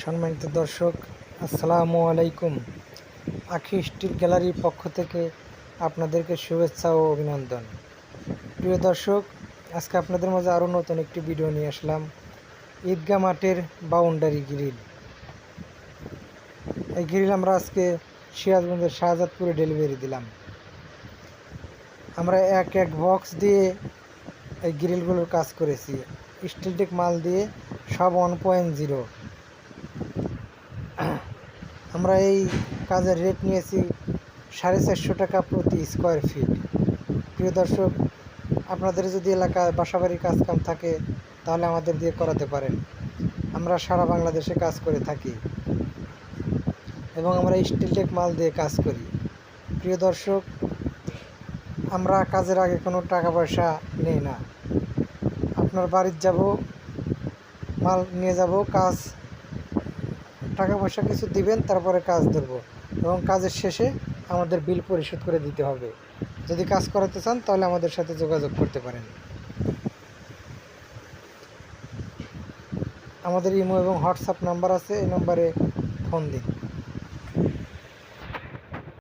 সম্মানিত দর্শক, আসসালামু আলাইকুম। আখি স্টিল গ্যালারির পক্ষ থেকে আপনাদেরকে শুভেচ্ছা ও অভিনন্দন। প্রিয় দর্শক, আজকে আপনাদের মাঝে আরও নতুন একটি ভিডিও নিয়ে আসলাম। ঈদগাহ মাঠের বাউন্ডারি গ্রিল। এই গ্রিল আমরা আজকে সিরাজগঞ্জের শাহজাদপুরে ডেলিভারি দিলাম। আমরা এক বক্স দিয়ে এই গ্রিলগুলোর কাজ করেছি। স্টিলটেক মাল দিয়ে সব 1.0। আমরা এই কাজের রেট নিয়েছি 450 টাকা প্রতি স্কোয়ার ফিট। প্রিয় দর্শক, আপনাদের যদি এলাকায় বাসাবাড়ির কাজকাম থাকে তাহলে আমাদের দিয়ে করাতে পারেন। আমরা সারা বাংলাদেশে কাজ করে থাকি এবং আমরা স্টিলটেক মাল দিয়ে কাজ করি। প্রিয় দর্শক, আমরা কাজের আগে কোনো টাকা পয়সা নেই না। আপনার বাড়ির যাব, মাল নিয়ে যাব, কাজ টাকা পয়সা কিছু দিবেন, তারপরে কাজ ধরবো এবং কাজের শেষে আমাদের বিল পরিশোধ করে দিতে হবে। যদি কাজ করাতে চান তাহলে আমাদের সাথে যোগাযোগ করতে পারেন। আমাদের ইমো এবং হোয়াটসঅ্যাপ নাম্বার আছে, এই নম্বরে ফোন দিন।